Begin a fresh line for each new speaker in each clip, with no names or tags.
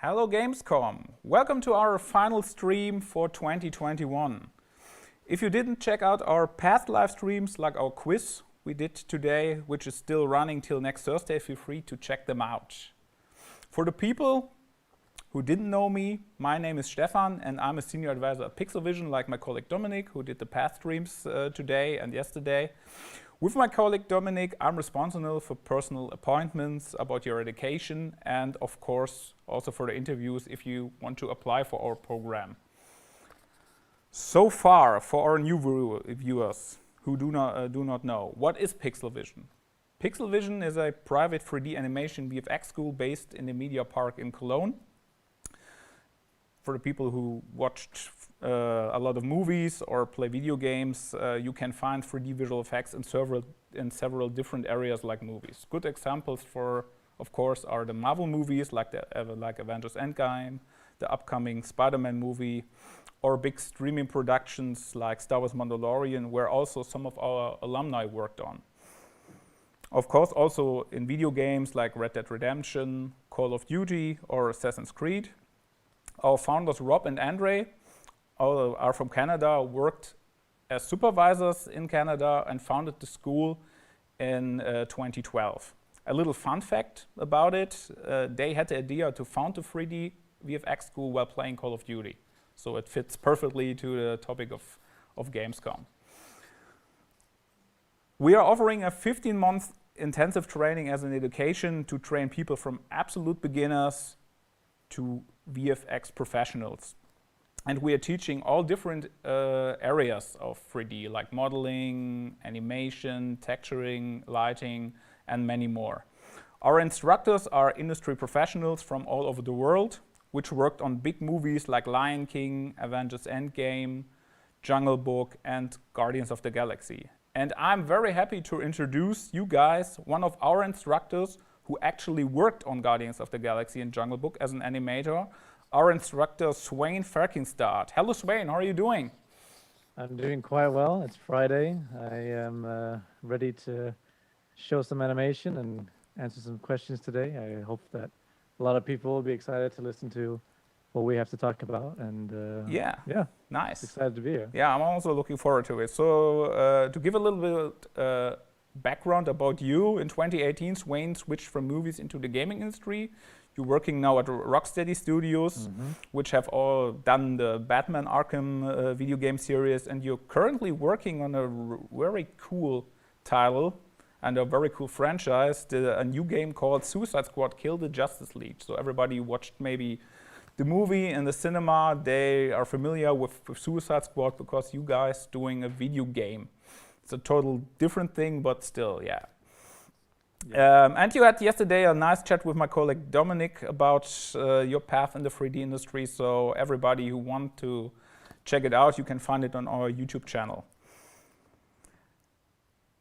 Hello Gamescom! Welcome to our final stream for 2021. If you didn't check out our past live streams, like our quiz we did today, which is still running till next Thursday, feel free to check them out. For the people who didn't know me, my name is Stefan and I'm a senior advisor at PIXL VISN, like my colleague Dominik, who did the past streams today and yesterday. With my colleague Dominik, I'm responsible for personal appointments about your education and of course also for the interviews if you want to apply for our program. So far, for our new viewers who do not know, what is PIXL VISN? PIXL VISN is a private 3D animation VFX school based in the Mediapark in Cologne. For the people who watched a lot of movies or play video games, you can find 3D visual effects in several different areas like movies. Good examples of course, are the Marvel movies like Avengers Endgame, the upcoming Spider-Man movie, or big streaming productions like Star Wars Mandalorian, where also some of our alumni worked on. Of course, also in video games like Red Dead Redemption, Call of Duty, or Assassin's Creed. Our founders, Rob and Andrei, are from Canada, worked as supervisors in Canada and founded the school in 2012. A little fun fact about it, they had the idea to found the 3D VFX school while playing Call of Duty. So it fits perfectly to the topic of Gamescom. We are offering a 15-month intensive training as an education to train people from absolute beginners to VFX professionals. And we are teaching all different areas of 3D, like modeling, animation, texturing, lighting, and many more. Our instructors are industry professionals from all over the world, which worked on big movies like Lion King, Avengers Endgame, Jungle Book, and Guardians of the Galaxy. And I'm very happy to introduce you guys, one of our instructors who actually worked on Guardians of the Galaxy and Jungle Book as an animator, our instructor Svein Ferkingstad. Hello Svein, how are you doing?
I'm doing quite well. It's Friday. I am ready to show some animation and answer some questions today. I hope that a lot of people will be excited to listen to what we have to talk about. And
yeah, nice.
Excited to be here.
Yeah, I'm also looking forward to it. So to give a little bit background about you, in 2018, Svein switched from movies into the gaming industry. You're working now at Rocksteady Studios, which have all done the Batman Arkham video game series, and you're currently working on a very cool title and a very cool franchise, a new game called Suicide Squad Kill the Justice League. So everybody watched maybe the movie in the cinema, they are familiar with Suicide Squad because you guys doing a video game. It's a total different thing, but still, yeah. And you had yesterday a nice chat with my colleague Dominik about your path in the 3D industry, so everybody who wants to check it out, you can find it on our YouTube channel.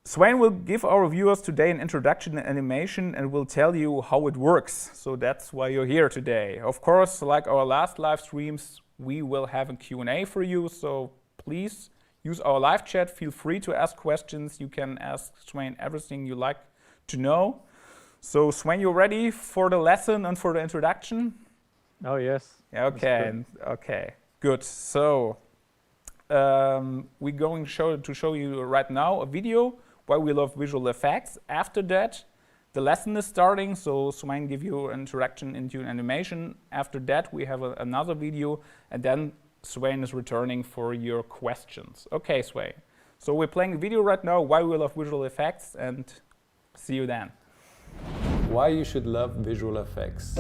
Svein will give our viewers today an introduction to animation and will tell you how it works, so that's why you're here today. Of course, like our last live streams, we will have a Q&A for you, so please use our live chat, feel free to ask questions. You can ask Svein everything you like to know. So Svein, you ready for the lesson and for the introduction?
Oh yes.
Okay, okay, good. So we're going to show you right now a video why we love visual effects. After that, the lesson is starting, so Svein give you an introduction into animation. After that, we have another video, and then Svein is returning for your questions. Okay, Svein. So we're playing a video right now, why we love visual effects, and see you then.
Why you should love visual effects.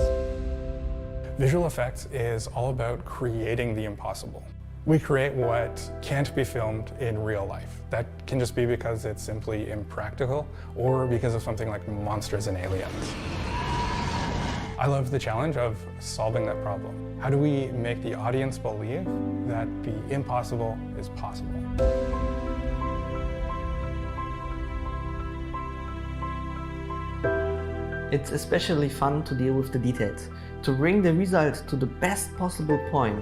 Visual effects is all about creating the impossible. We create what can't be filmed in real life. That can just be because it's simply impractical or because of something like monsters and aliens. I love the challenge of solving that problem. How do we make the audience believe that the impossible is possible?
It's especially fun to deal with the details, to bring the result to the best possible point.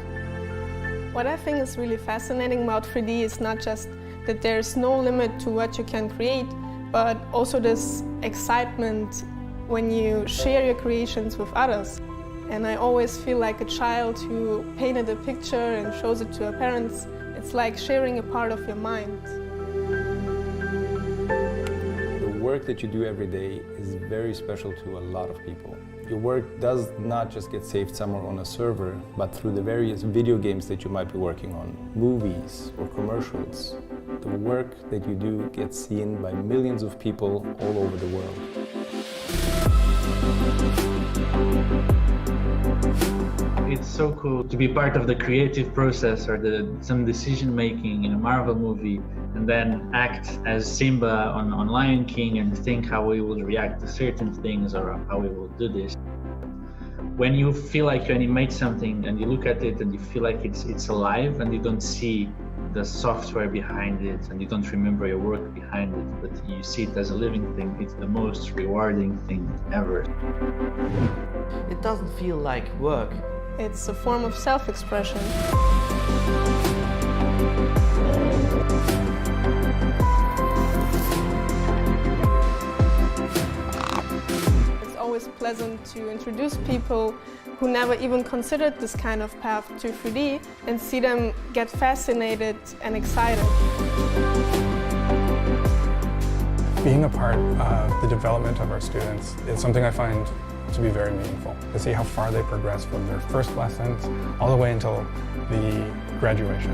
What I think is really fascinating about 3D is not just that there's no limit to what you can create, but also this excitement when you share your creations with others. And I always feel like a child who painted a picture and shows it to her parents. It's like sharing a part of your mind.
The work that you do every day is very special to a lot of people. Your work does not just get saved somewhere on a server, but through the various video games that you might be working on, movies or commercials. The work that you do gets seen by millions of people all over the world.
It's so cool to be part of the creative process or some decision making in a Marvel movie, and then act as Simba on Lion King and think how we will react to certain things or how we will do this. When you feel like you animate something and you look at it and you feel like it's alive and you don't see the software behind it and you don't remember your work behind it, but you see it as a living thing, it's the most rewarding thing ever.
It doesn't feel like work.
It's a form of self-expression. It's always pleasant to introduce people who never even considered this kind of path to 3D and see them get fascinated and excited.
Being a part of the development of our students is something I find to be very meaningful, to see how far they progress from their first lessons all the way until the graduation.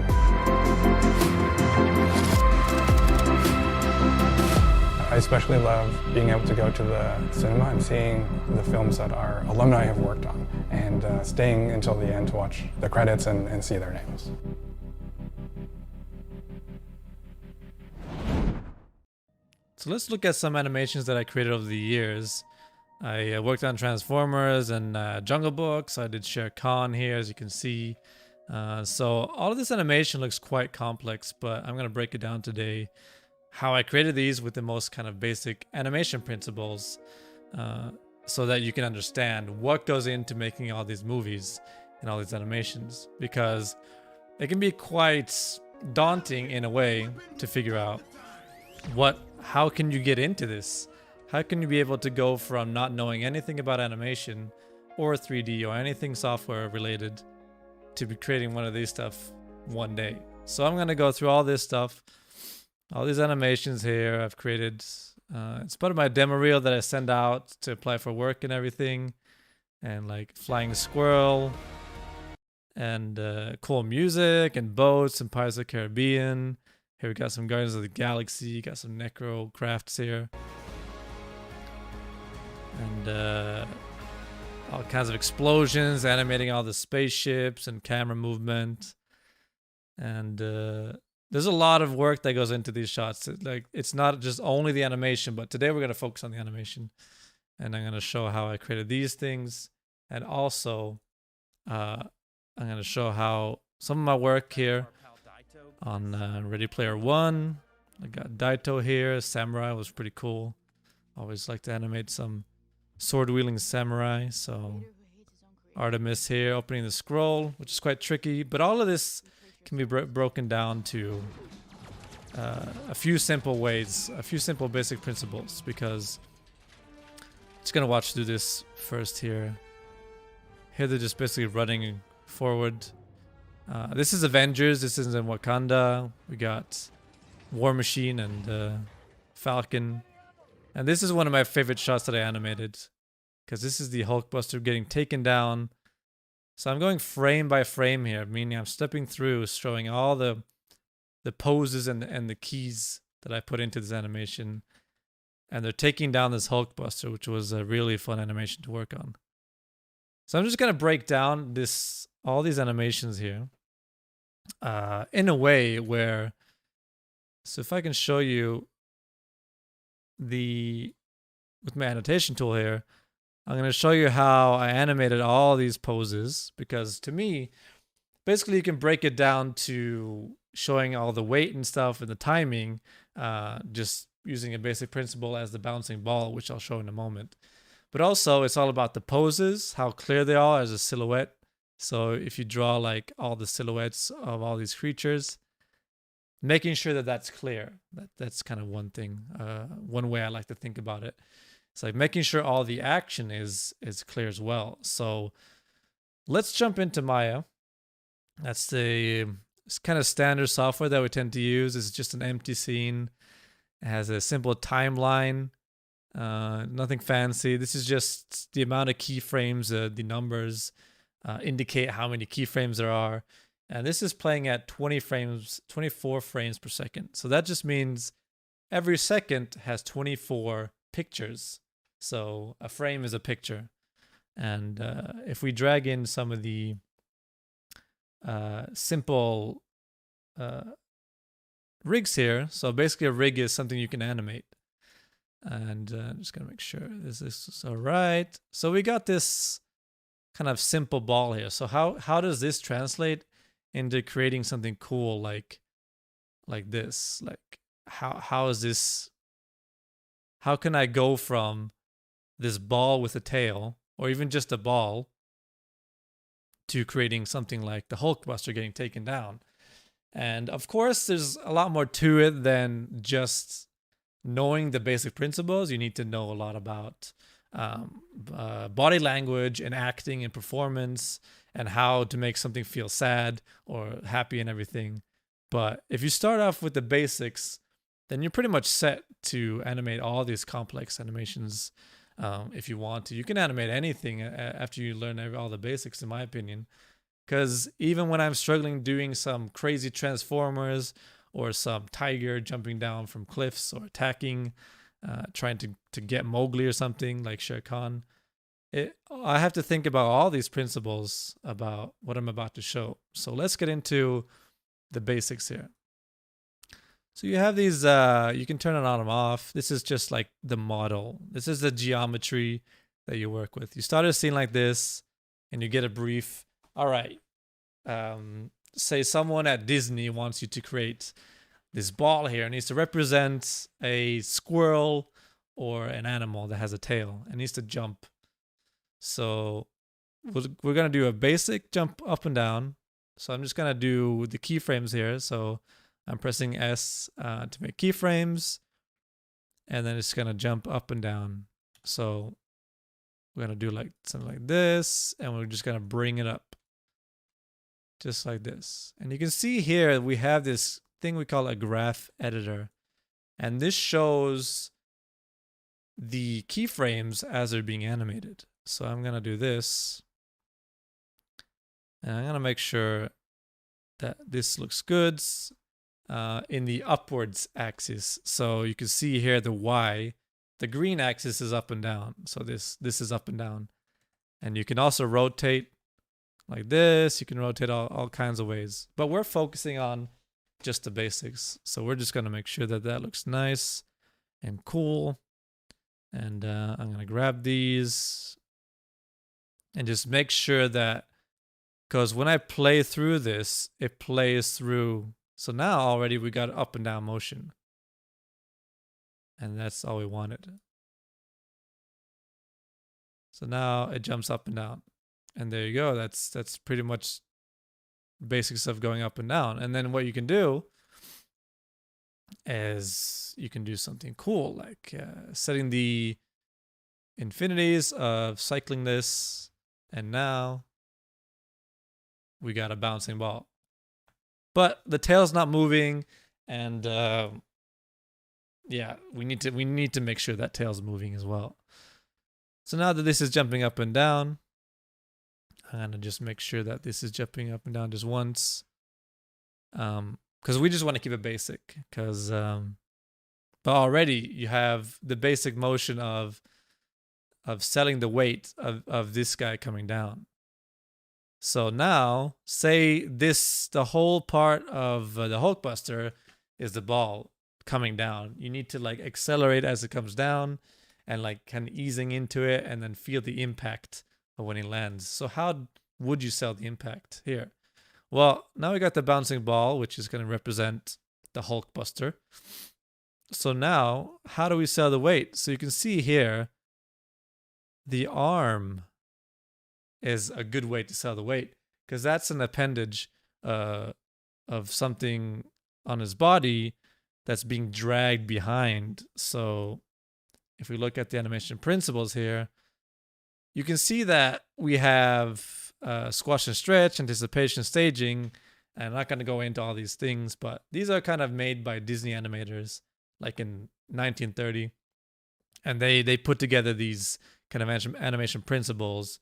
I especially love being able to go to the cinema and seeing the films that our alumni have worked on, and staying until the end to watch the credits and see their names.
So let's look at some animations that I created over the years. I worked on Transformers and Jungle Books. I did Shere Khan here, as you can see. So all of this animation looks quite complex, but I'm going to break it down today. How I created these with the most kind of basic animation principles, so that you can understand what goes into making all these movies and all these animations. Because it can be quite daunting in a way to figure out how can you get into this? How can you be able to go from not knowing anything about animation or 3D or anything software related to be creating one of these stuff one day? So I'm going to go through all this stuff, all these animations here I've created. It's part of my demo reel that I send out to apply for work and everything. And like flying squirrel and cool music and boats and Pirates of the Caribbean. Here we got some Guardians of the Galaxy, got some Necro crafts here. And all kinds of explosions, animating all the spaceships and camera movement. And there's a lot of work that goes into these shots. It's not just only the animation, but today we're going to focus on the animation. And I'm going to show how I created these things. And also, I'm going to show how some of my work here on Ready Player One. I got Daito here. Samurai was pretty cool. Always like to animate some sword-wielding samurai. So Artemis here opening the scroll, which is quite tricky. But all of this can be broken down to a few simple ways, a few simple basic principles, because just going to watch through this first here. Here they're just basically running forward. This is Avengers. This is in Wakanda. We got War Machine and Falcon. And this is one of my favorite shots that I animated, because this is the Hulkbuster getting taken down. So I'm going frame by frame here, meaning I'm stepping through, showing all the poses and the keys that I put into this animation. And they're taking down this Hulkbuster, which was a really fun animation to work on. So I'm just going to break down all these animations here in a way where, so if I can show you with my annotation tool here, I'm going to show you how I animated all these poses, because to me, basically you can break it down to showing all the weight and stuff and the timing, just using a basic principle as the bouncing ball, which I'll show in a moment. But also it's all about the poses, how clear they are as a silhouette. So if you draw like all the silhouettes of all these creatures, making sure that that's clear. That's kind of one thing, one way I like to think about it. It's like making sure all the action is clear as well. So let's jump into Maya. That's the kind of standard software that we tend to use. It's just an empty scene. It has a simple timeline, nothing fancy. This is just the amount of keyframes, the numbers indicate how many keyframes there are. And this is playing at 24 frames per second. So that just means every second has 24 pictures. So a frame is a picture. And if we drag in some of the simple rigs here, so basically a rig is something you can animate. And I'm just gonna make sure this is all right. So we got this kind of simple ball here. So how does this translate into creating something cool like this? Like how is this? How can I go from this ball with a tail, or even just a ball, to creating something like the Hulkbuster getting taken down? And of course, there's a lot more to it than just knowing the basic principles. You need to know a lot about body language and acting and performance and how to make something feel sad or happy and everything. But if you start off with the basics, then you're pretty much set to animate all these complex animations. If you want to, you can animate anything after you learn all the basics, in my opinion. Because even when I'm struggling doing some crazy transformers or some tiger jumping down from cliffs or attacking, trying to get Mowgli or something like Shere Khan, I have to think about all these principles about what I'm about to show. So let's get into the basics here. So you have these, you can turn it on and off. This is just like the model. This is the geometry that you work with. You start a scene like this and you get a brief. All right, say someone at Disney wants you to create this ball here. It needs to represent a squirrel or an animal that has a tail. It needs to jump. So we're going to do a basic jump up and down. So I'm just going to do the keyframes here. So I'm pressing S to make keyframes, and then it's going to jump up and down. So we're going to do like something like this, and we're just going to bring it up just like this. And you can see here we have this thing we call a graph editor, and this shows the keyframes as they're being animated. So I'm going to do this, and I'm going to make sure that this looks good in the upwards axis. So you can see here the Y, the green axis is up and down. So this is up and down. And you can also rotate like this. You can rotate all kinds of ways. But we're focusing on just the basics. So we're just going to make sure that that looks nice and cool. And I'm going to grab these and just make sure that, because when I play through this, it plays through. So now already we got up and down motion. And that's all we wanted. So now it jumps up and down. And there you go. That's pretty much basics of going up and down. And then what you can do is you can do something cool, like setting the infinities of cycling this. And now we got a bouncing ball. But the tail's not moving, and yeah, we need to make sure that tail's moving as well. So now that this is jumping up and down, I'm gonna just make sure that this is jumping up and down just once, because we just want to keep it basic. But already you have the basic motion of selling the weight of this guy coming down. So now, say the whole part of the Hulkbuster is the ball coming down. You need to like accelerate as it comes down and like kind of easing into it and then feel the impact of when it lands. So how would you sell the impact here? Well, now we got the bouncing ball, which is going to represent the Hulkbuster. So now, how do we sell the weight? So you can see here, the arm is a good way to sell the weight, because that's an appendage of something on his body that's being dragged behind. So if we look at the animation principles here, you can see that we have squash and stretch, anticipation, staging. And I'm not going to go into all these things, but these are kind of made by Disney animators like in 1930. And they put together these kind of animation principles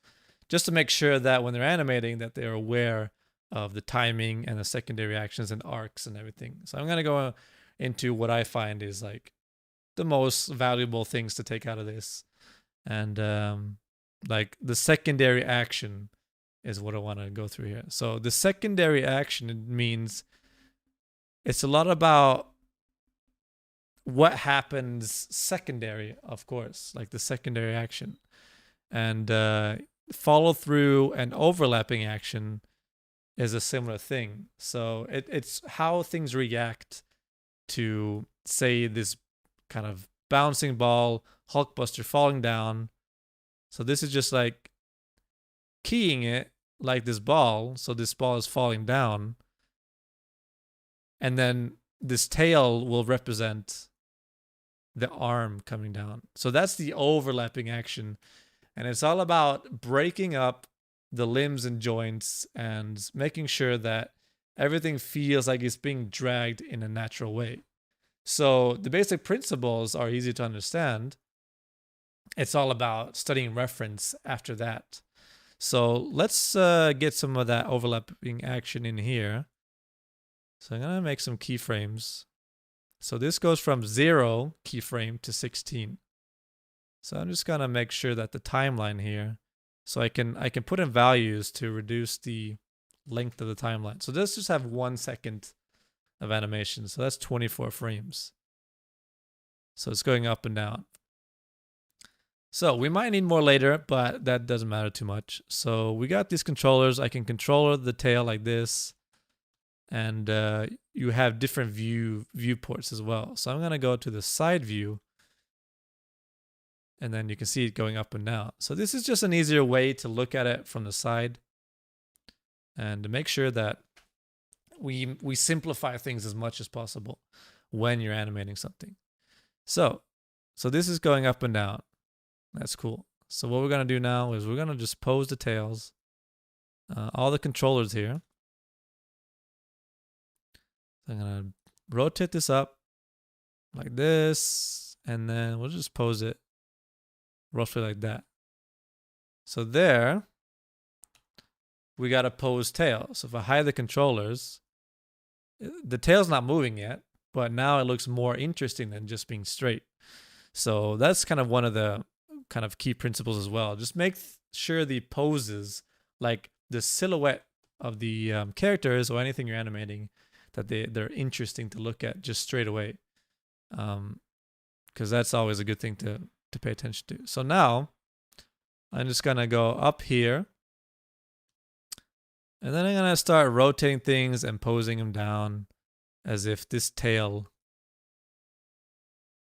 just to make sure that when they're animating that they're aware of the timing and the secondary actions and arcs and everything. So I'm going to go into what I find is like the most valuable things to take out of this. And like the secondary action is what I want to go through here. So the secondary action, it means it's a lot about what happens secondary, of course, like the secondary action. And follow through and overlapping action is a similar thing. So it's how things react to, say, this kind of bouncing ball, Hulkbuster falling down. So this is just like keying it like this ball. So this ball is falling down. And then this tail will represent the arm coming down. So that's the overlapping action. And it's all about breaking up the limbs and joints and making sure that everything feels like it's being dragged in a natural way. So the basic principles are easy to understand. It's all about studying reference after that. So let's get some of that overlapping action in here. So I'm going to make some keyframes. So this goes from 0 keyframe to 16. So I'm just going to make sure that the timeline here, so I can put in values to reduce the length of the timeline. So let's just have 1 second of animation. So that's 24 frames. So it's going up and down. So we might need more later, but that doesn't matter too much. So we got these controllers. I can control the tail like this. And you have different viewports as well. So I'm going to go to the side view. And then you can see it going up and down. So this is just an easier way to look at it from the side. And to make sure that we simplify things as much as possible when you're animating something. So this is going up and down. That's cool. So what we're going to do now is we're going to just pose the tails. All the controllers here. I'm going to rotate this up like this. And then we'll just pose it roughly like that. So there, we got a pose tail. So if I hide the controllers, the tail's not moving yet, but now it looks more interesting than just being straight. So that's kind of one of the kind of key principles as well. Just make sure the poses, like the silhouette of the characters or anything you're animating, that they're interesting to look at just straight away. Because that's always a good thing to pay attention to. So now I'm just going to go up here. And then I'm going to start rotating things and posing them down as if this tail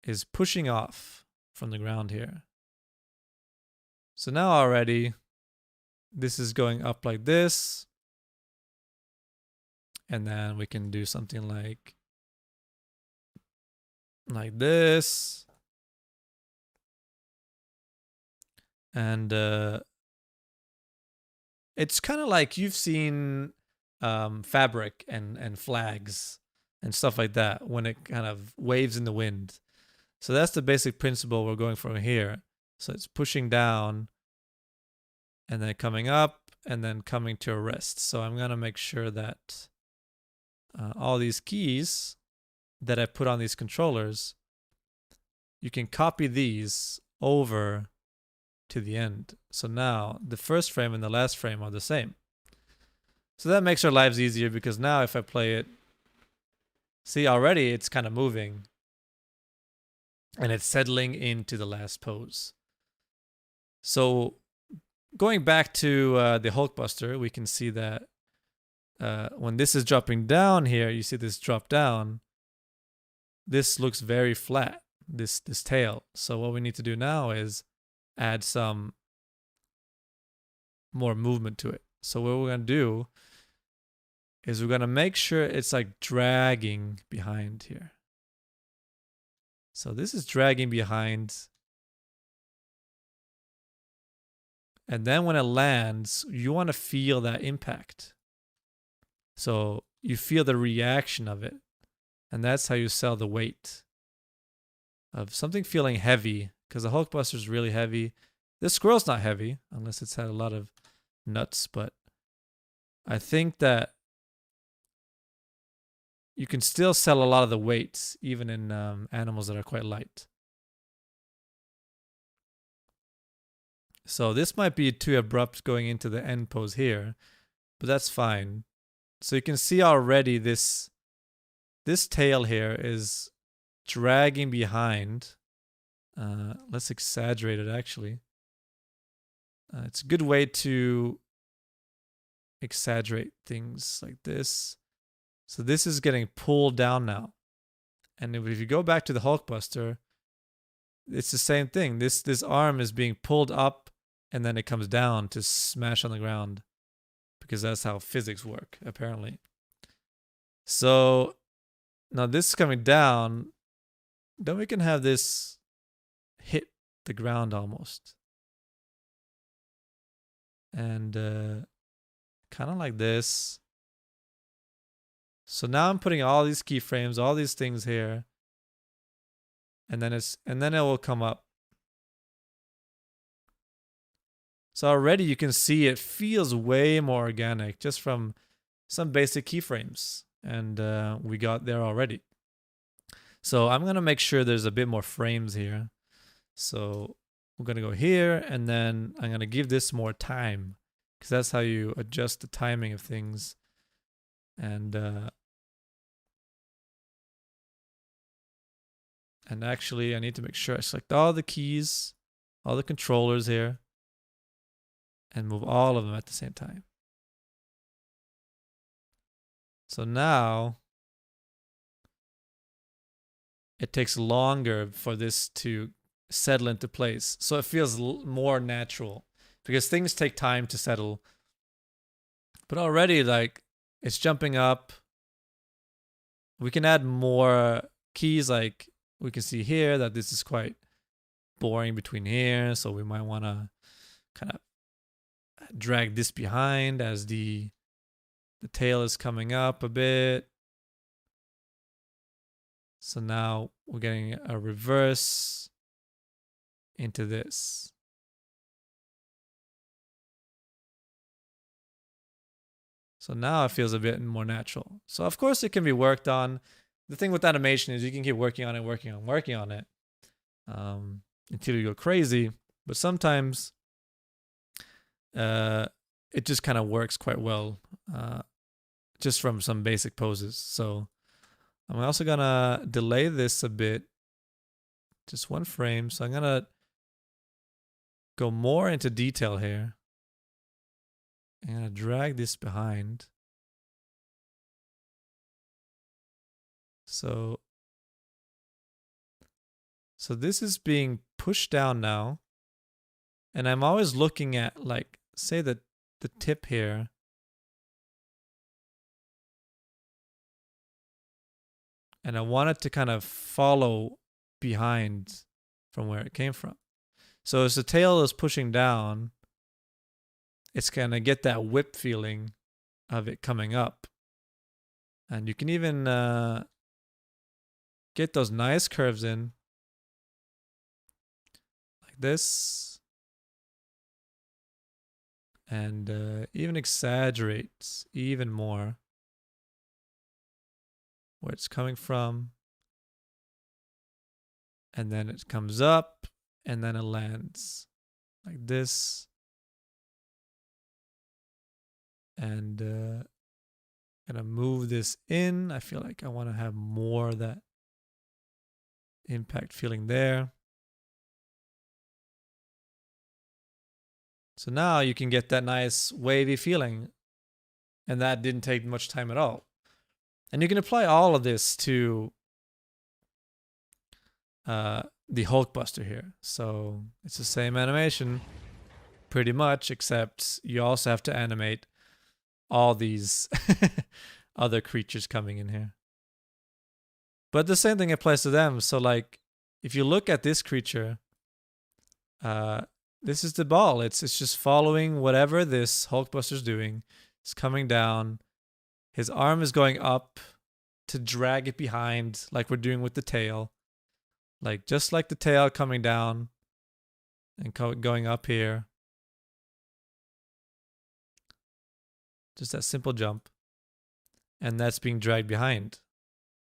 is pushing off from the ground here. So now already this is going up like this. And then we can do something like this. And it's kind of like you've seen fabric and flags and stuff like that when it kind of waves in the wind. So that's the basic principle we're going for here. So it's pushing down and then coming up and then coming to a rest. So I'm going to make sure that all these keys that I put on these controllers, you can copy these over to the end. So now the first frame and the last frame are the same. So that makes our lives easier because now if I play it, see already it's kind of moving and it's settling into the last pose. So going back to the Hulkbuster, we can see that when this is dropping down here, you see this drop down. This looks very flat, this tail. So what we need to do now is add some more movement to it. So what we're going to do is we're going to make sure it's like dragging behind here. So this is dragging behind.
And then when it lands, you want to feel that impact. So you feel the reaction of it. And that's how you sell the weight of something feeling heavy, because the Hulkbuster is really heavy. This squirrel's not heavy unless it's had a lot of nuts, but I think that you can still sell a lot of the weights even in animals that are quite light. So this might be too abrupt going into the end pose here, but that's fine. So you can see already this tail here is dragging behind. Let's exaggerate it actually. It's a good way to exaggerate things like this. So this is getting pulled down now. And if you go back to the Hulkbuster, it's the same thing. This arm is being pulled up and then it comes down to smash on the ground, because that's how physics work, apparently. So now this is coming down. Then we can have this hit the ground almost. And kind of like this. So now I'm putting all these keyframes, all these things here. And then it will come up. So already you can see it feels way more organic just from some basic keyframes. And we got there already. So I'm going to make sure there's a bit more frames here. So we're going to go here, and then I'm going to give this more time, because that's how you adjust the timing of things. And actually, I need to make sure I select all the keys, all the controllers here, and move all of them at the same time. So now it takes longer for this to settle into place. So it feels more natural, because things take time to settle. But already, like, it's jumping up. We can add more keys. Like we can see here that this is quite boring between here. So we might want to kind of drag this behind as the tail is coming up a bit. So now we're getting a reverse into this. So now it feels a bit more natural. So of course it can be worked on. The thing with animation is you can keep working on it until you go crazy. But sometimes it just kind of works quite well just from some basic poses. So I'm also going to delay this a bit, just one frame. So I'm going to go more into detail here. I'm going to drag this behind. So this is being pushed down now. And I'm always looking at, like, say the tip here. And I want it to kind of follow behind from where it came from. So as the tail is pushing down, it's going to get that whip feeling of it coming up. And you can even get those nice curves in. Like this. And even exaggerates even more where it's coming from. And then it comes up, and then it lands like this. And gonna move this in. I feel like I want to have more of that impact feeling there. So now you can get that nice wavy feeling, and that didn't take much time at all. And you can apply all of this to the Hulkbuster here. So it's the same animation pretty much, except you also have to animate all these other creatures coming in here. But the same thing applies to them. So like if you look at this creature, this is the ball. It's just following whatever this Hulkbuster's doing. It's coming down. His arm is going up to drag it behind, like we're doing with the tail. Like just like the tail coming down and going up here. Just that simple jump. And that's being dragged behind.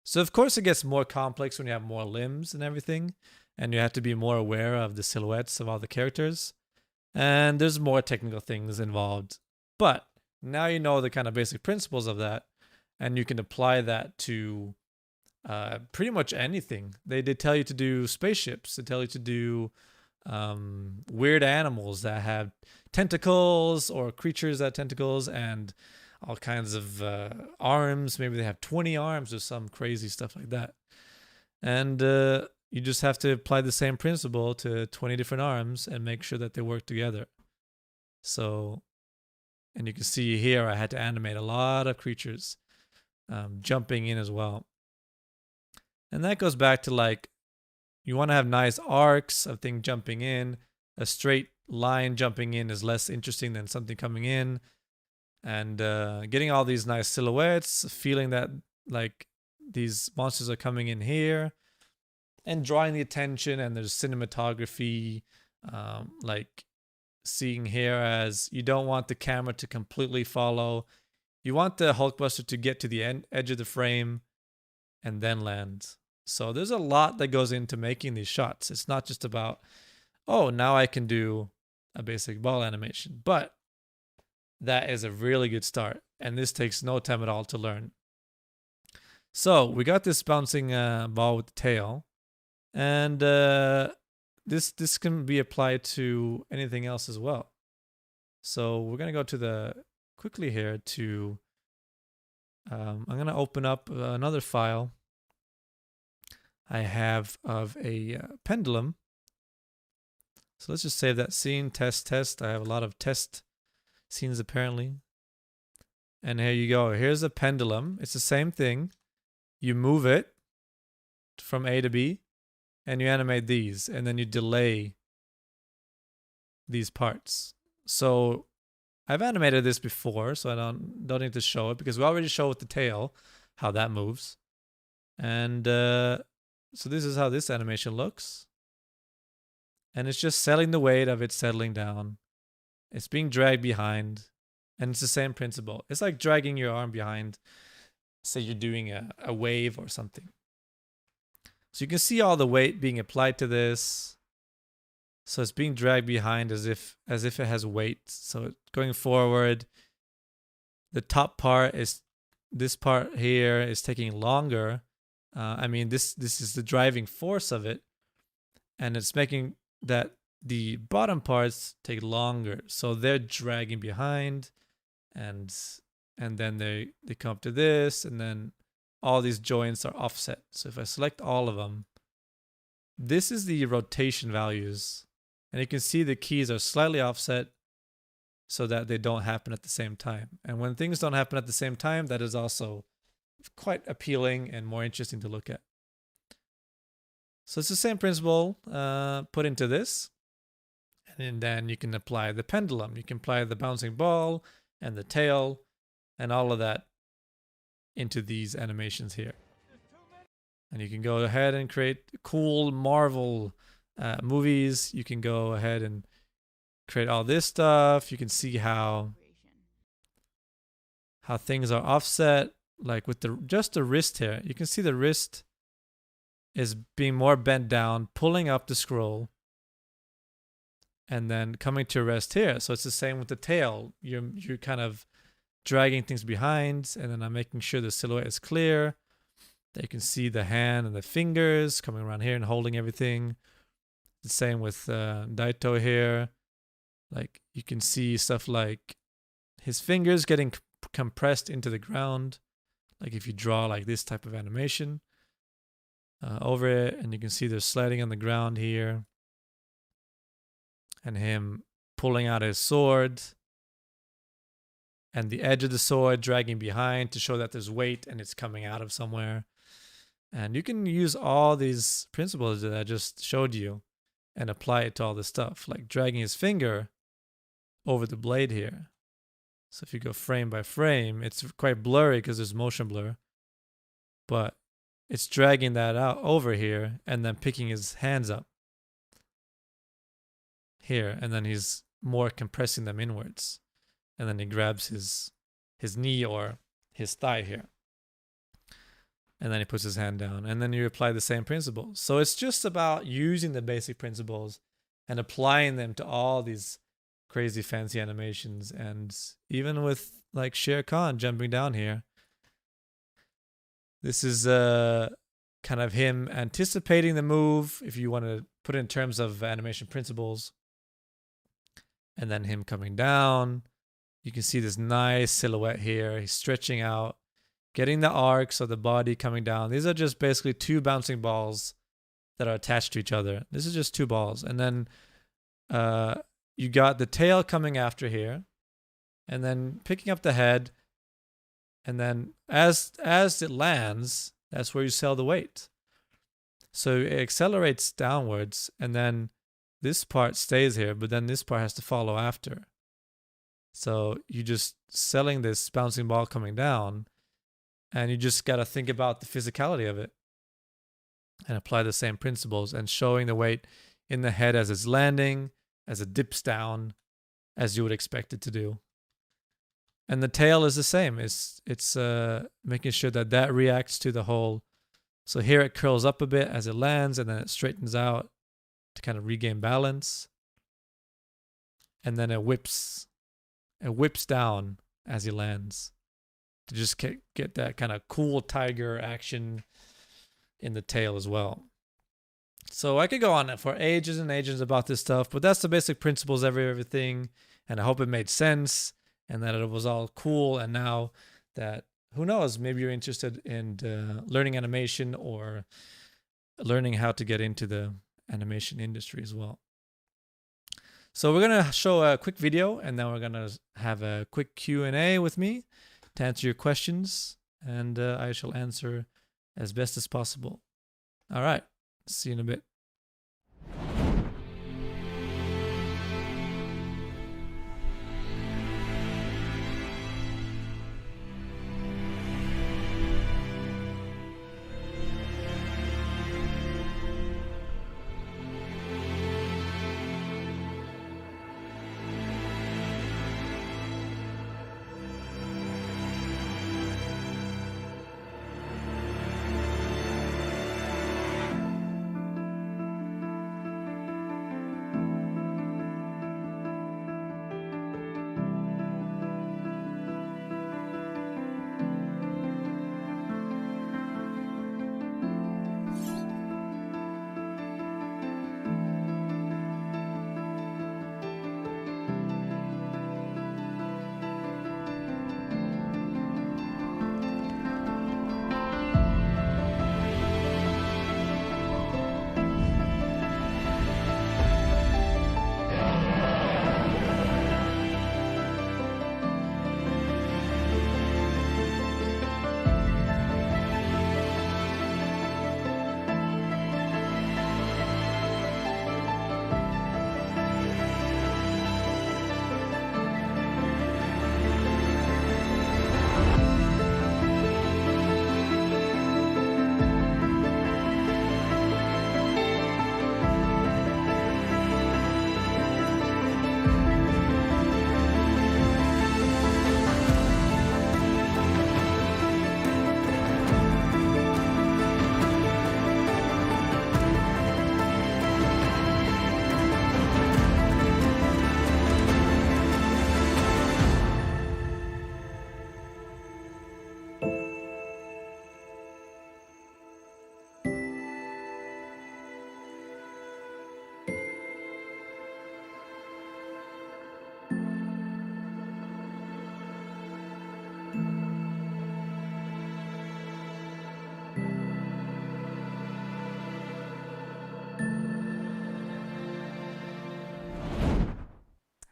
So of course it gets more complex when you have more limbs and everything. And you have to be more aware of the silhouettes of all the characters. And there's more technical things involved. But now you know the kind of basic principles of that. And you can apply that to pretty much anything. They tell you to do spaceships. They tell you to do weird animals that have tentacles, or creatures that have tentacles, and all kinds of arms. Maybe they have 20 arms or some crazy stuff like that. And you just have to apply the same principle to 20 different arms and make sure that they work together. So, and you can see here I had to animate a lot of creatures jumping in as well. And that goes back to, like, you want to have nice arcs of things jumping in. A straight line jumping in is less interesting than something coming in. And getting all these nice silhouettes, feeling that like these monsters are coming in here, and drawing the attention. And there's cinematography, like seeing here, as you don't want the camera to completely follow. You want the Hulkbuster to get to the edge of the frame and then land. So there's a lot that goes into making these shots. It's not just about, oh, now I can do a basic ball animation. But that is a really good start. And this takes no time at all to learn. So we got this bouncing ball with the tail. And this can be applied to anything else as well. So we're going to go to quickly here to, I'm going to open up another file I have of a pendulum. So let's just save that scene, test. I have a lot of test scenes apparently. And here you go. Here's a pendulum. It's the same thing. You move it from A to B and you animate these, and then you delay these parts. So I've animated this before, so I don't need to show it because we already showed with the tail how that moves. And so this is how this animation looks. And it's just selling the weight of it settling down. It's being dragged behind. And it's the same principle. It's like dragging your arm behind. Say you're doing a wave or something. So you can see all the weight being applied to this. So it's being dragged behind as if it has weight. So going forward, the top part is, this part here is taking longer. I mean, this is the driving force of it. And it's making that the bottom parts take longer. So they're dragging behind, and then they come up to this, and then all these joints are offset. So if I select all of them, this is the rotation values. And you can see the keys are slightly offset so that they don't happen at the same time. And when things don't happen at the same time, that is also quite appealing and more interesting to look at. So it's the same principle put into this. And then you can apply the pendulum. You can apply the bouncing ball and the tail and all of that into these animations here. And you can go ahead and create cool Marvel movies. You can go ahead and create all this stuff. You can see how things are offset, like with just the wrist here. You can see the wrist is being more bent down, pulling up the scroll, and then coming to rest here. So it's the same with the tail. You're kind of dragging things behind, and then I'm making sure the silhouette is clear. That you can see the hand and the fingers coming around here and holding everything. The same with Daito here. Like you can see stuff like his fingers getting compressed into the ground. Like if you draw like this type of animation over it, and you can see they're sliding on the ground here. And him pulling out his sword. And the edge of the sword dragging behind to show that there's weight and it's coming out of somewhere. And you can use all these principles that I just showed you and apply it to all this stuff, like dragging his finger over the blade here. So if you go frame by frame, it's quite blurry because there's motion blur, but it's dragging that out over here and then picking his hands up here, and then he's more compressing them inwards, and then he grabs his knee or his thigh here, and then he puts his hand down, and then you apply the same principles. So it's just about using the basic principles and applying them to all these crazy fancy animations. And even with like Shere Khan jumping down here, this is kind of him anticipating the move, if you want to put it in terms of animation principles, and then him coming down. You can see this nice silhouette here. He's stretching out, getting the arcs of the body coming down. These are just basically two bouncing balls that are attached to each other. This is just two balls. And then you got the tail coming after here, and then picking up the head. And then as it lands, that's where you sell the weight. So it accelerates downwards, and then this part stays here, but then this part has to follow after. So you just selling this bouncing ball coming down, and you just got to think about the physicality of it and apply the same principles, and showing the weight in the head as it's landing, as it dips down, as you would expect it to do. And the tail is the same. It's making sure that that reacts to the whole. So here it curls up a bit as it lands, and then it straightens out to kind of regain balance. And then it whips down as he lands to just get that kind of cool tiger action in the tail as well. So I could go on for ages and ages about this stuff, but that's the basic principles of everything. And I hope it made sense, and that it was all cool. And now that, who knows, maybe you're interested in learning animation or learning how to get into the animation industry as well. So we're going to show a quick video, and then we're going to have a quick Q&A with me to answer your questions, and I shall answer as best as possible. All right, see you in a bit.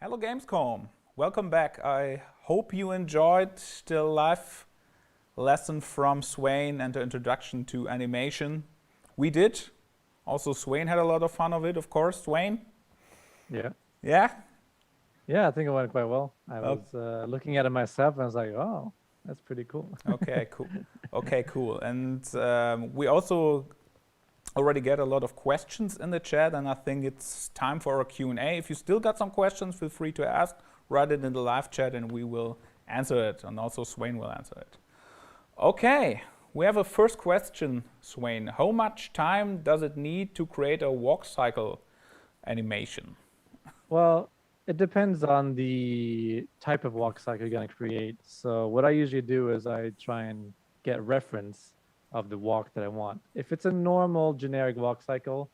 Hello Gamescom, welcome back. I hope you enjoyed the live lesson from Svein and the introduction to animation. We did. Also, Svein had a lot of fun of it, of course. Svein?
Yeah.
Yeah?
Yeah, I think it went quite well. I was looking at it myself and I was like, oh, that's pretty cool.
Okay, cool. Okay, cool. And we also already get a lot of questions in the chat, and I think it's time for our Q&A. If you still got some questions, feel free to ask. Write it in the live chat and we will answer it, and also Svein will answer it. Okay, we have a first question, Svein. How much time does it need to create a walk cycle animation?
Well, it depends on the type of walk cycle you're going to create. So what I usually do is I try and get reference of the walk that I want. If it's a normal generic walk cycle,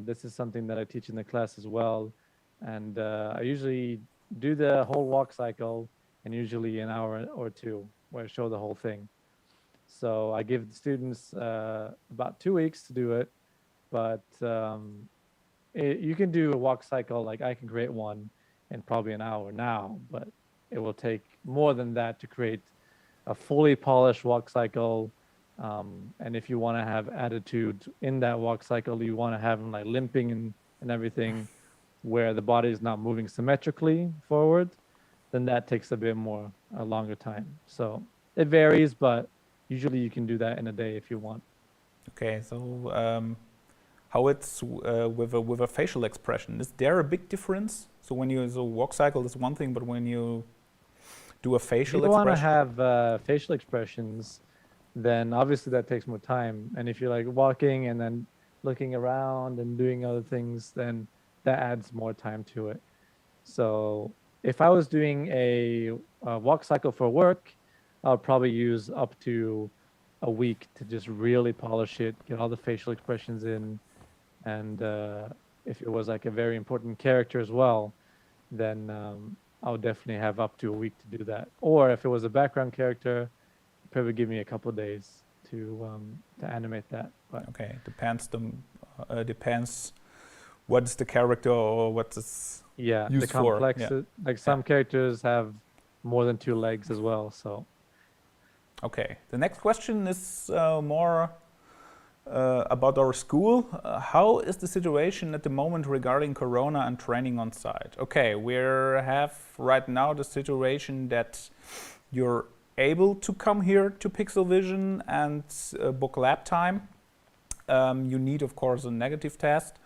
this is something that I teach in the class as well. And I usually do the whole walk cycle in usually an hour or two where I show the whole thing. So I give the students about 2 weeks to do it, but you can do a walk cycle, like I can create one in probably an hour now, but it will take more than that to create a fully polished walk cycle. And if you want to have attitude in that walk cycle, you want to have them like limping and everything, where the body is not moving symmetrically forward, then that takes a longer time. So it varies, but usually you can do that in a day if you want.
Okay, so how it's with a facial expression, is there a big difference? So when you walk cycle is one thing, but when you do a facial expression,
if you want to have facial expressions, then obviously that takes more time. And if you're like walking and then looking around and doing other things, then that adds more time to it. So if I was doing a walk cycle for work, I'll probably use up to a week to just really polish it, get all the facial expressions in. And if it was like a very important character as well, then I'll definitely have up to a week to do that. Or if it was a background character, it'd probably give me a couple of days to animate that. But
okay, depends what is the character or what is used
the complex.
for.
Like some characters have more than 2 legs as well. So
okay, the next question is more about our school. How is the situation at the moment regarding Corona and training on site? Okay, we have right now the situation that you're able to come here to PIXL VISN and book lab time. You need, of course, a negative test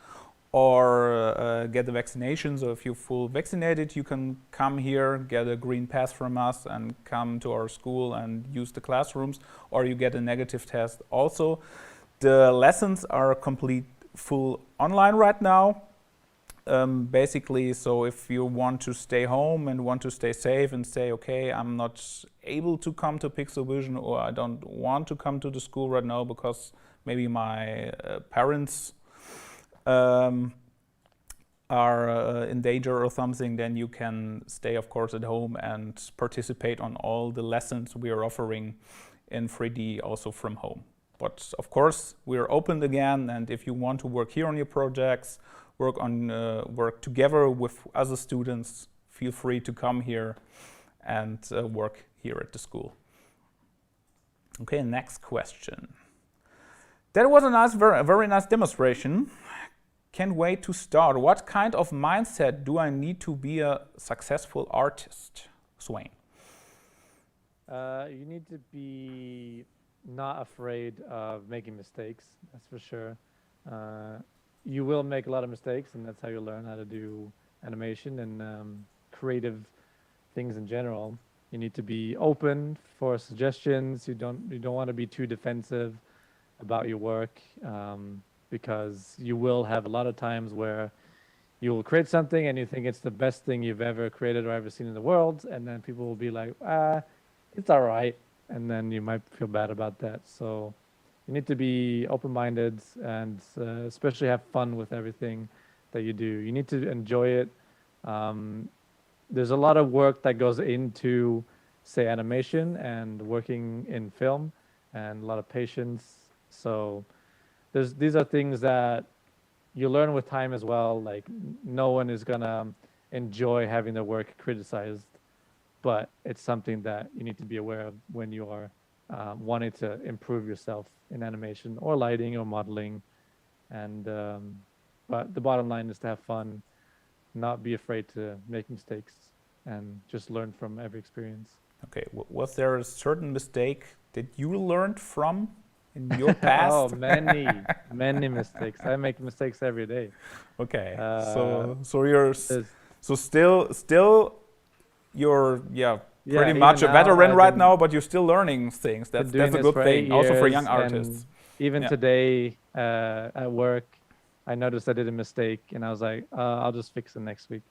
or get the vaccination. So if you're full vaccinated, you can come here, get a green pass from us and come to our school and use the classrooms, or you get a negative test also. The lessons are complete full online right now. Basically, so if you want to stay home and want to stay safe and say, okay, I'm not able to come to PIXL VISN, or I don't want to come to the school right now because maybe my parents are in danger or something, then you can stay, of course, at home and participate on all the lessons we are offering in 3D also from home. But of course, we're open again, and if you want to work here on your projects, work together with other students, feel free to come here and work here at the school. Okay, next question. That was a very nice demonstration. Can't wait to start. What kind of mindset do I need to be a successful artist, Svein?
You need to be not afraid of making mistakes, that's for sure. You will make a lot of mistakes, and that's how you learn how to do animation and creative things in general. You need to be open for suggestions. You don't want to be too defensive about your work, because you will have a lot of times where you will create something and you think it's the best thing you've ever created or ever seen in the world, and then people will be like, it's all right, and then you might feel bad about that. So you need to be open-minded and especially have fun with everything that you do. You need to enjoy it. There's a lot of work that goes into, say, animation and working in film, and a lot of patience. So these are things that you learn with time as well. Like, no one is gonna enjoy having their work criticized, but it's something that you need to be aware of when you are wanting to improve yourself in animation or lighting or modeling. And but the bottom line is to have fun, not be afraid to make mistakes, and just learn from every experience.
Okay, was there a certain mistake that you learned from in your past?
Oh, many mistakes. I make mistakes every day.
Okay, so you're still you're pretty much a
now
veteran
I've
right
been-
now, but you're still learning things. That's
Been doing
a
this
good
for
thing,
8
also for young
years,
artists.
and even
Yeah.
today at work, I noticed I did a mistake, and I was like, I'll just fix it next week.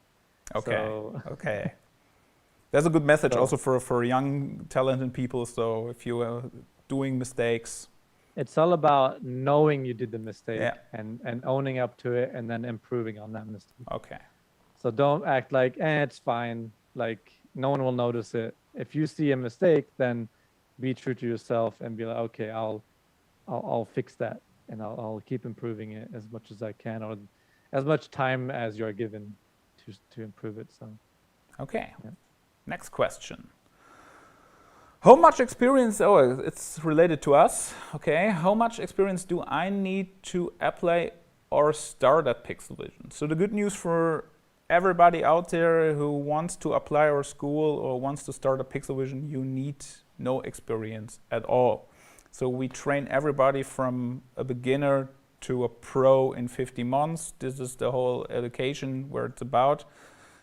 Okay,
So,
okay. That's a good message
So-
also for young talented people. So if you are doing mistakes,
it's all about knowing you did the mistake
Yeah.
and owning up to it and then improving on that mistake.
okay,
So don't act like, it's fine. Like no one will notice it. If you see a mistake, then be true to yourself and be like, okay, I'll fix that, and I'll keep improving it as much as I can, or as much time as you're given to improve it. So
okay.
Yeah.
Next question. How much experience, it's related to us, okay. How much experience do I need to apply or start at PIXL VISN? So the good news for everybody out there who wants to apply our school or wants to start at PIXL VISN, you need no experience at all. So we train everybody from a beginner to a pro in 50 months. This is the whole education where it's about.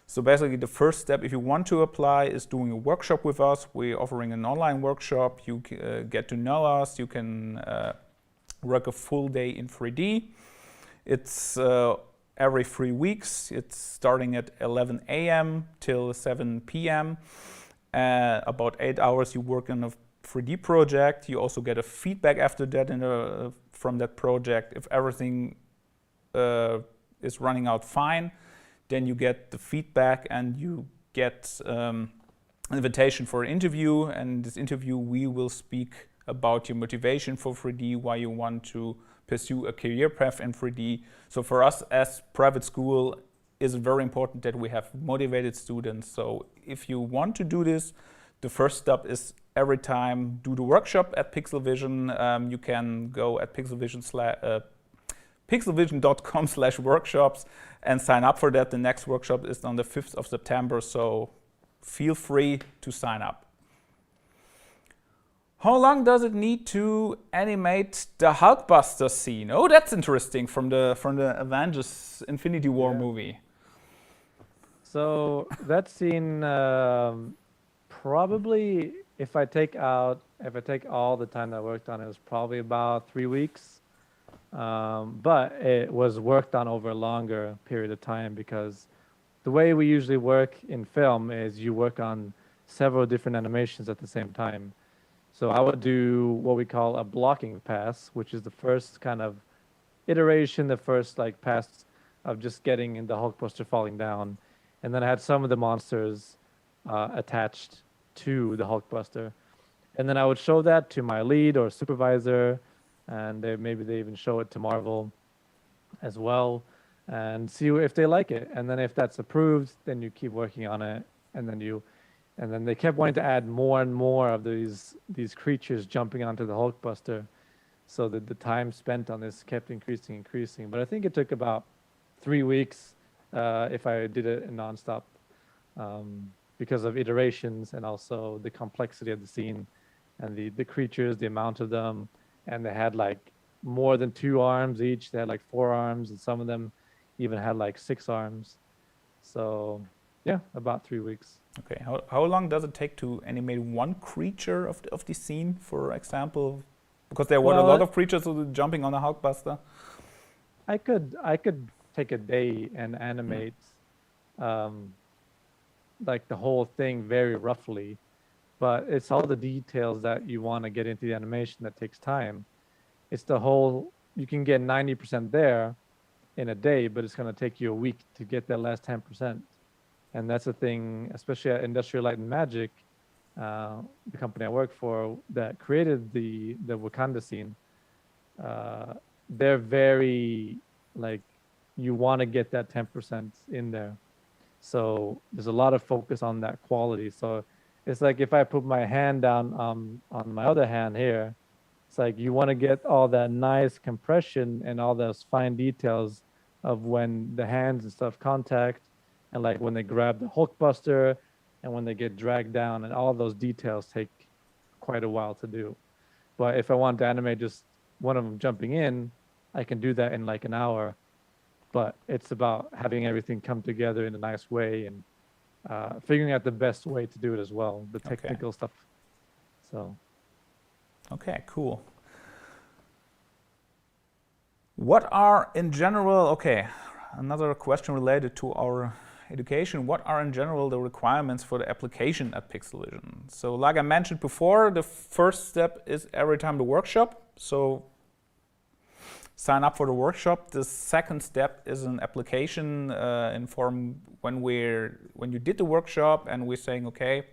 So basically the first step, if you want to apply, is doing a workshop with us. We're offering an online workshop. You get to know us. You can work a full day in 3D. It's every 3 weeks. It's starting at 11 a.m. till 7 p.m. About 8 hours you work on a 3D project. You also get a feedback after that from that project. If everything is running out fine, then you get the feedback and you get an invitation for an interview. And this interview, we will speak about your motivation for 3D, why you want to pursue a career path in 3D. So for us as private school, it's very important that we have motivated students. So if you want to do this, the first step is every time do the workshop at PIXL VISN. You can go at pixelvision.com/workshops and sign up for that. The next workshop is on the 5th of September, so feel free to sign up. How long does it need to animate the Hulkbuster scene? Oh, that's interesting, from the Avengers Infinity War movie.
So that scene, probably, if I take all the time that I worked on it, was probably about 3 weeks. But it was worked on over a longer period of time, because the way we usually work in film is you work on several different animations at the same time. So I would do what we call a blocking pass, which is the first kind of iteration, the first like pass of just getting the Hulkbuster falling down. And then I had some of the monsters attached to the Hulkbuster. And then I would show that to my lead or supervisor, and maybe they even show it to Marvel as well, and see if they like it. And then if that's approved, then you keep working on it, and then they kept wanting to add more and more of these creatures jumping onto the Hulkbuster, so that the time spent on this kept increasing. But I think it took about 3 weeks if I did it nonstop, because of iterations and also the complexity of the scene and the creatures, the amount of them. And they had like more than 2 arms each. They had like 4 arms, and some of them even had like 6 arms. So yeah, about 3 weeks.
Okay, how long does it take to animate one creature of the scene, for example? Because there were a lot of creatures jumping on a Hulkbuster.
I could take a day and animate like the whole thing very roughly, but it's all the details that you want to get into the animation that takes time. It's the whole, you can get 90% there in a day, but it's going to take you a week to get that last 10%. And that's the thing, especially at Industrial Light and Magic, the company I work for that created the Wakanda scene. They're very, like, you want to get that 10% in there. So there's a lot of focus on that quality. So it's like if I put my hand down on my other hand here, it's like you want to get all that nice compression and all those fine details of when the hands and stuff contact, and like when they grab the Hulkbuster and when they get dragged down, and all those details take quite a while to do. But if I want to animate just one of them jumping in, I can do that in like an hour. But it's about having everything come together in a nice way and figuring out the best way to do it as well, the technical stuff. So.
Okay, cool. What are in general, okay, another question related to our education. What are in general the requirements for the application at PIXL VISN? So like I mentioned before, the first step is every time the workshop. So sign up for the workshop. The second step is an application in form when you did the workshop and we're saying, okay,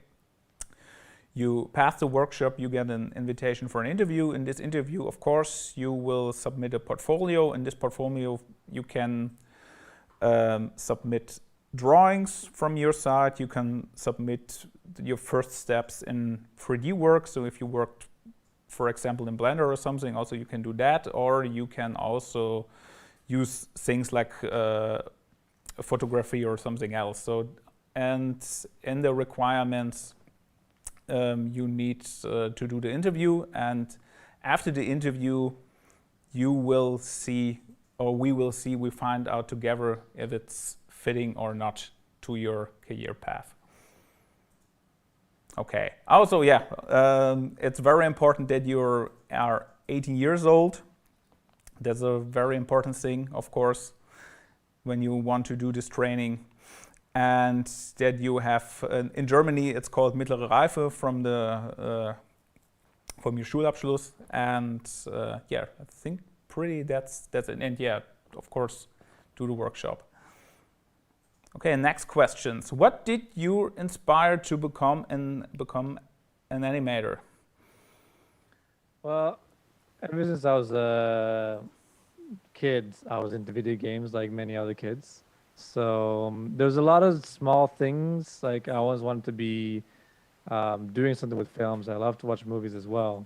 you pass the workshop, you get an invitation for an interview. In this interview, of course, you will submit a portfolio. In this portfolio, you can submit drawings from your side. You can submit your first steps in 3D work. So if you worked, for example, in Blender or something, also you can do that. Or you can also use things like photography or something else. So, and in the requirements, you need to do the interview, and after the interview you will see, or we find out together if it's fitting or not to your career path. Okay, also it's very important that you are 18 years old. That's a very important thing, of course, when you want to do this training. And that you have, in Germany, it's called Mittlere Reife from your Schulabschluss. And I think that's it. And of course, do the workshop. Okay, next questions. What did you inspire to become an animator?
Well, ever since I was a kid, I was into video games like many other kids. So there's a lot of small things. Like I always wanted to be doing something with films. I love to watch movies as well.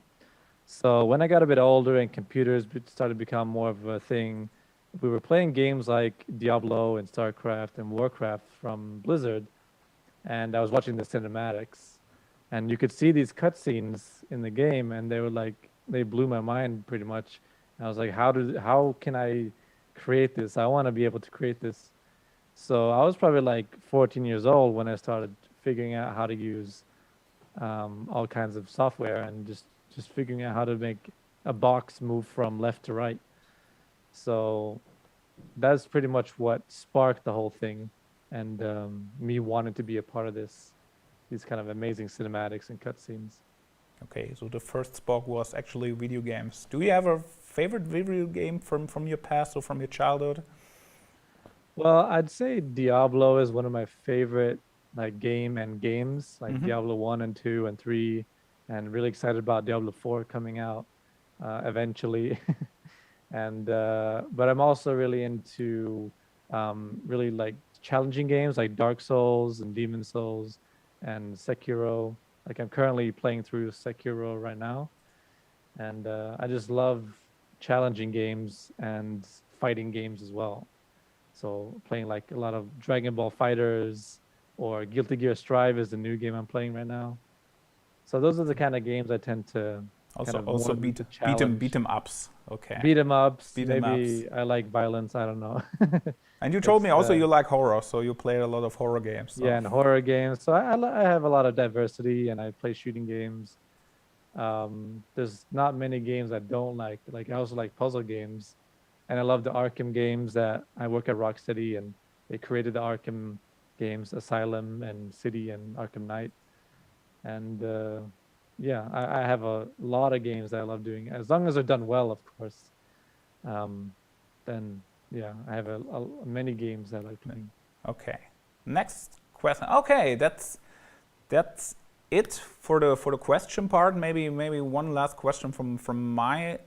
So when I got a bit older and computers started to become more of a thing, we were playing games like Diablo and StarCraft and Warcraft from Blizzard. And I was watching the cinematics. And you could see these cutscenes in the game, and they blew my mind pretty much. And I was like, how can I create this? I want to be able to create this. So I was probably like 14 years old when I started figuring out how to use all kinds of software and just figuring out how to make a box move from left to right. So that's pretty much what sparked the whole thing, and me wanting to be a part of these kind of amazing cinematics and cutscenes.
Okay, so the first spark was actually video games. Do you have a favorite video game from your past or from your childhood?
Well, I'd say Diablo is one of my favorite games, like Diablo 1 and 2 and 3, and really excited about Diablo 4 coming out eventually. And but I'm also really into really like challenging games like Dark Souls and Demon Souls and Sekiro. Like I'm currently playing through Sekiro right now, and I just love challenging games and fighting games as well. So playing like a lot of Dragon Ball Fighters or Guilty Gear Strive is the new game I'm playing right now. So those are the kind of games I tend to
also beat 'em ups. Okay.
Beat 'em ups.
Beat 'em
Maybe
ups.
I like violence. I don't know.
And you told me also you like horror, so you play a lot of horror games. So.
Yeah, and horror games. So I have a lot of diversity, and I play shooting games. There's not many games I don't like. Like I also like puzzle games, and I love the Arkham games. That I work at Rocksteady, and they created the Arkham games, Asylum and City and Arkham Knight. And I have a lot of games that I love doing, as long as they're done well, of course. Then I have many games that I like playing.
Okay. Next question. Okay, that's it for the question part. Maybe one last question from my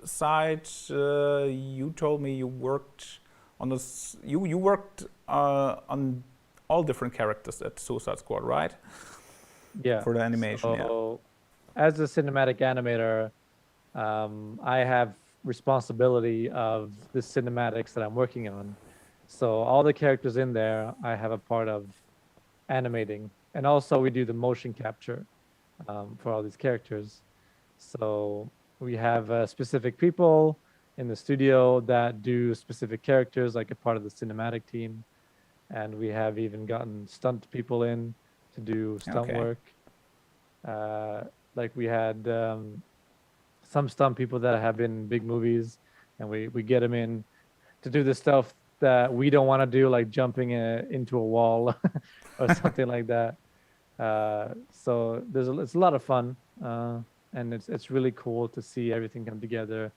side. You told me you worked on this. You worked on all different characters at Suicide Squad, right?
Yeah.
For the animation.
So, as a cinematic animator, I have responsibility of the cinematics that I'm working on. So all the characters in there, I have a part of animating. And also we do the motion capture for all these characters. So we have specific people in the studio that do specific characters, like a part of the cinematic team. And we have even gotten stunt people in to do stunt work. Like we had some stunt people that have been in big movies, and we get them in to do the stuff that we don't want to do, like jumping into a wall or something like that. So it's a lot of fun, and it's really cool to see everything come together.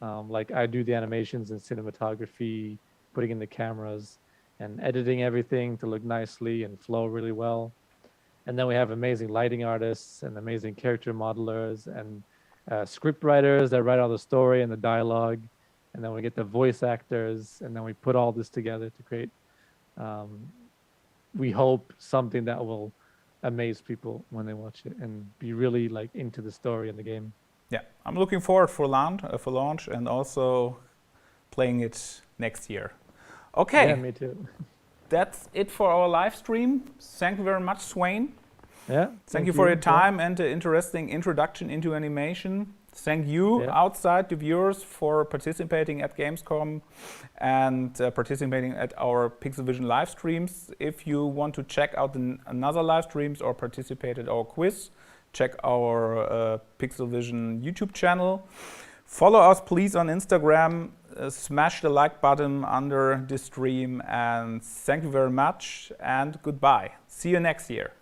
Like I do the animations and cinematography, putting in the cameras and editing everything to look nicely and flow really well. And then we have amazing lighting artists and amazing character modelers and script writers that write all the story and the dialogue. And then we get the voice actors, and then we put all this together to create, we hope, something that will amaze people when they watch it and be really like into the story and the game.
Yeah, I'm looking forward for launch and also playing it next year. Okay.
Yeah, me too.
That's it for our live stream. Thank you very much, Svein.
Yeah.
Thank you for your time and the interesting introduction into animation. Thank you outside the viewers for participating at Gamescom and participating at our PIXL VISN live streams. If you want to check out another live streams or participate at our quiz, check our PIXL VISN YouTube channel. Follow us please on Instagram, smash the like button under this stream, and thank you very much and goodbye. See you next year.